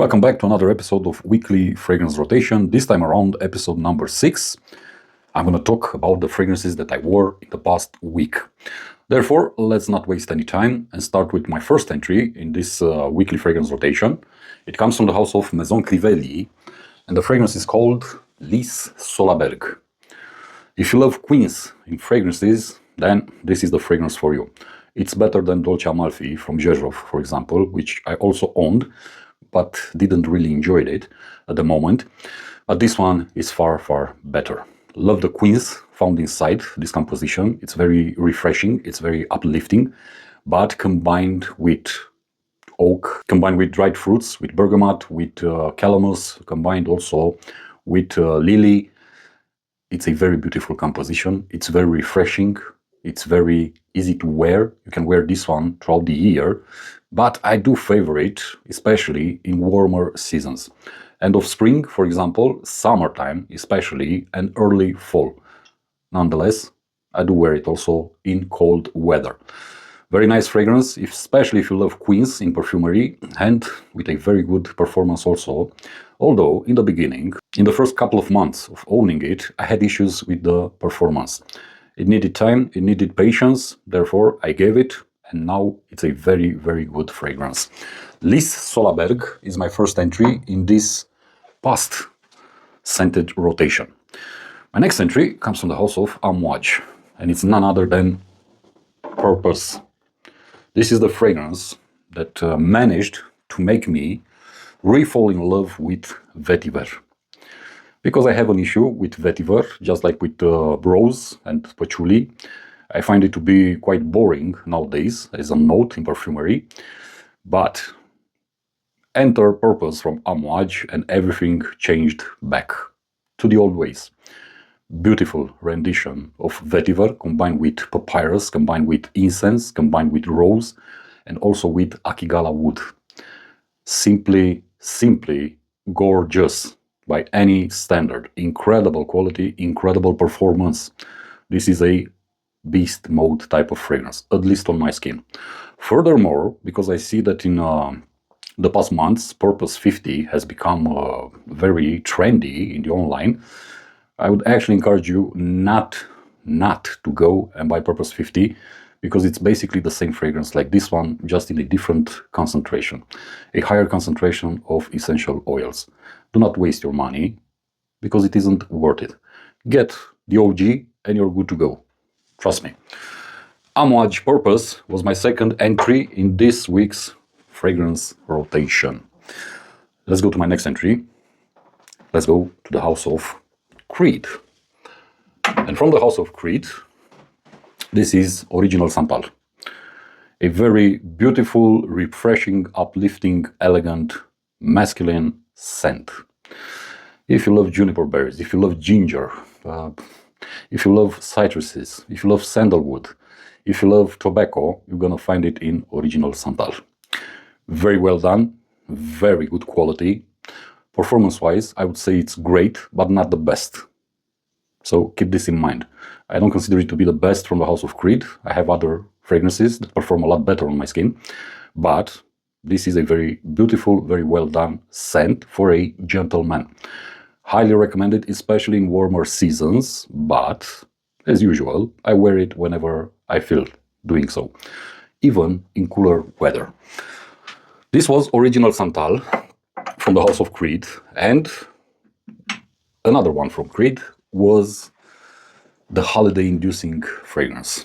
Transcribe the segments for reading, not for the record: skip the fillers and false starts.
Welcome back to another episode of Weekly Fragrance Rotation. This time around, episode number 6. I'm going to talk about the fragrances that I wore in the past week. Therefore, let's not waste any time and start with my first entry in this Weekly Fragrance Rotation. It comes from the house of Maison Crivelli, and the fragrance is called Lys Solaberg. If you love queens in fragrances, then this is the fragrance for you. It's better than Dolce Amalfi from GaVo, for example, which I also owned, but didn't really enjoy it at the moment. But this one is far, far better. Love the queens found inside this composition. It's very refreshing, it's very uplifting, but combined with oak, combined with dried fruits, with bergamot, with calamus, combined also with lily. It's a very beautiful composition. It's very refreshing. It's very easy to wear. You can wear this one throughout the year, but I do favor it, especially in warmer seasons. End of spring, for example, summertime especially, and early fall. Nonetheless, I do wear it also in cold weather. Very nice fragrance, especially if you love queens in perfumery, and with a very good performance also. Although, in the beginning, in the first couple of months of owning it, I had issues with the performance. It needed time, it needed patience, therefore I gave it, and now it's a very, very good fragrance. Lys Solaberg is my first entry in this past scented rotation. My next entry comes from the house of Amouage, and it's none other than Purpose. This is the fragrance that managed to make me re-fall in love with vetiver. Because I have an issue with vetiver, just like with rose and patchouli. I find it to be quite boring nowadays as a note in perfumery. But enter Purpose from Amouage and everything changed back to the old ways. Beautiful rendition of vetiver combined with papyrus, combined with incense, combined with rose, and also with akigala wood. Simply gorgeous by any standard. Incredible quality, incredible performance. This is a beast mode type of fragrance, at least on my skin. Furthermore, because I see that in the past months, Purpose 50 has become very trendy in the online, I would actually encourage you not to go and buy Purpose 50, because it's basically the same fragrance like this one, just in a different concentration, a higher concentration of essential oils. Do not waste your money, because it isn't worth it. Get the OG and you're good to go. Trust me. Amouage Purpose was my second entry in this week's fragrance rotation. Let's go to my next entry. Let's go to the house of Creed. And from the house of Creed, this is Original Santal. A very beautiful, refreshing, uplifting, elegant, masculine scent. If you love juniper berries, if you love ginger, if you love citruses, if you love sandalwood, if you love tobacco, you're gonna find it in Original Santal. Very well done, very good quality. Performance-wise, I would say it's great, but not the best. So keep this in mind. I don't consider it to be the best from the house of Creed. I have other fragrances that perform a lot better on my skin, but this is a very beautiful, very well done scent for a gentleman. Highly recommended, especially in warmer seasons, but as usual, I wear it whenever I feel doing so, even in cooler weather. This was Original Santal from the house of Creed, and another one from Creed was the holiday-inducing fragrance.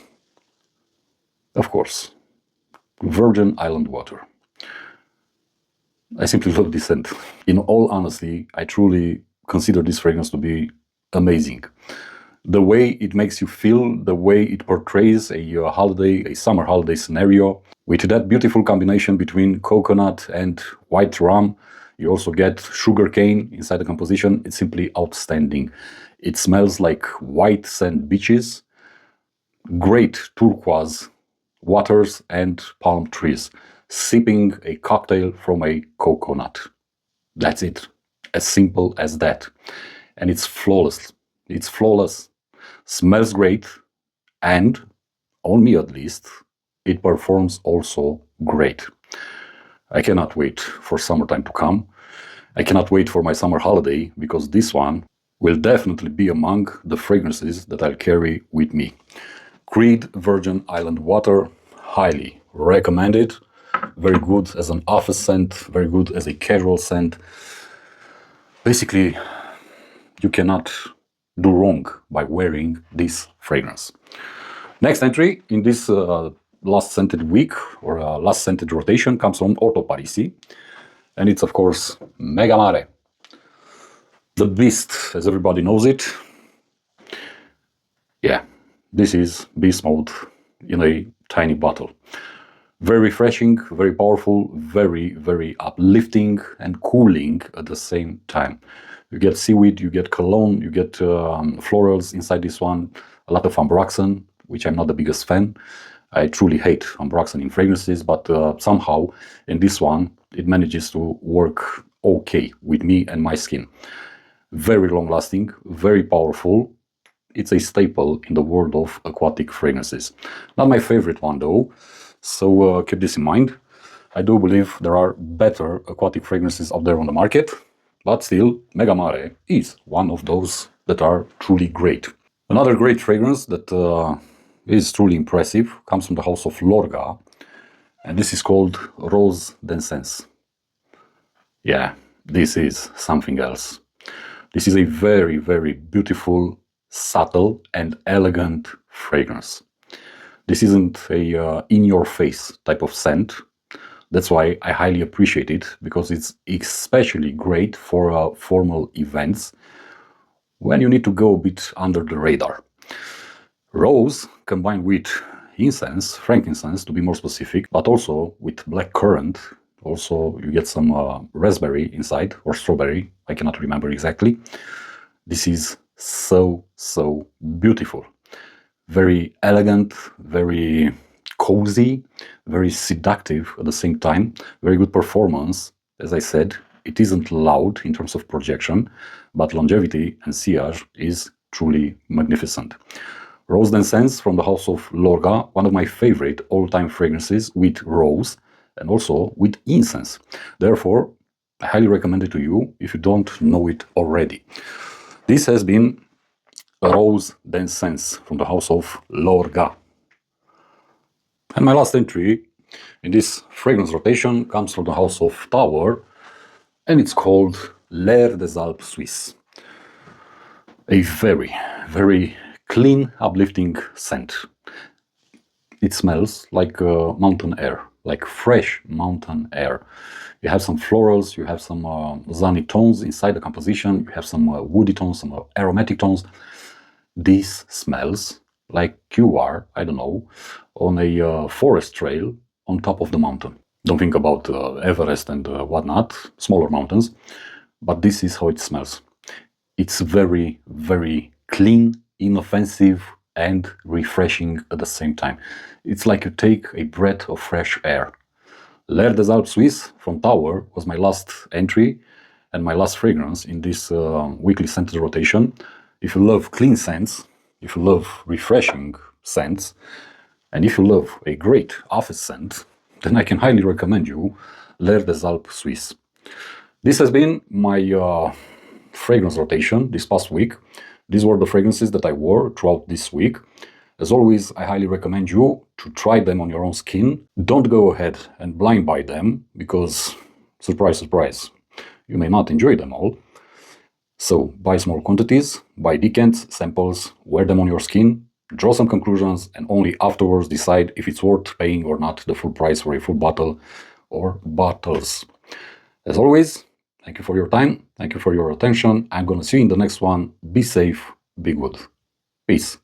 Of course, Virgin Island Water. I simply love this scent. In all honesty, I truly consider this fragrance to be amazing. The way it makes you feel, the way it portrays a holiday, a summer holiday scenario, with that beautiful combination between coconut and white rum. You also get sugarcane inside the composition. It's simply outstanding. It smells like white sand beaches, great turquoise waters and palm trees, sipping a cocktail from a coconut. That's it. As simple as that. And it's flawless. It's flawless. Smells great. And, on me at least, it performs also great. I cannot wait for summertime to come. I cannot wait for my summer holiday because this one will definitely be among the fragrances that I'll carry with me. Creed Virgin Island Water, highly recommended. Very good as an office scent, very good as a casual scent. Basically, you cannot do wrong by wearing this fragrance. Next entry in this last scented week or last scented rotation comes from Orto Parisi, and it's of course Mega Mare. The beast, as everybody knows it. Yeah, this is beast mode in a tiny bottle. Very refreshing, very powerful, very, very uplifting and cooling at the same time. You get seaweed, you get cologne, you get florals inside this one, a lot of ambroxan, which I'm not the biggest fan. I truly hate ambroxan in fragrances, but somehow in this one, it manages to work okay with me and my skin. Very long-lasting, very powerful. It's a staple in the world of aquatic fragrances. Not my favorite one though, so keep this in mind. I do believe there are better aquatic fragrances out there on the market, but still, Mega Mare is one of those that are truly great. Another great fragrance that is truly impressive comes from the house of Lorga, and this is called Rose d'Encens. Yeah, this is something else. This is a very, very beautiful, subtle and elegant fragrance. This isn't a in-your-face type of scent. That's why I highly appreciate it, because it's especially great for formal events when you need to go a bit under the radar. Rose combined with incense, frankincense to be more specific, but also with black currant. Also, you get some raspberry inside, or strawberry, I cannot remember exactly. This is so, so beautiful. Very elegant, very cozy, very seductive at the same time. Very good performance. As I said, it isn't loud in terms of projection, but longevity and sillage is truly magnificent. Rose d'Encens from the house of Lorga, one of my favorite all-time fragrances with rose and also with incense. Therefore, I highly recommend it to you if you don't know it already. This has been Rose d'Encens from the house of Lorga. And my last entry in this fragrance rotation comes from the house of Tower, and it's called L'air des Alpes Suisses. A very, very clean, uplifting scent. It smells like mountain air, like fresh mountain air. You have some florals, you have some zany tones inside the composition, you have some woody tones, some aromatic tones. This smells like you are, I don't know, on a forest trail on top of the mountain. Don't think about Everest and whatnot, smaller mountains, but this is how it smells. It's very, very clean, inoffensive, and refreshing at the same time. It's like you take a breath of fresh air. L'air des Alpes Suisses from Tower was my last entry and my last fragrance in this weekly scented rotation. If you love clean scents, if you love refreshing scents, and if you love a great office scent, then I can highly recommend you L'air des Alpes Suisses. This has been my fragrance rotation this past week. These were the fragrances that I wore throughout this week. As always, I highly recommend you to try them on your own skin. Don't go ahead and blind buy them, because, surprise, surprise, you may not enjoy them all. So buy small quantities, buy decants, samples, wear them on your skin, draw some conclusions, and only afterwards decide if it's worth paying or not the full price for a full bottle or bottles. As always, thank you for your time, thank you for your attention. I'm gonna see you in the next one. Be safe, be good. Peace.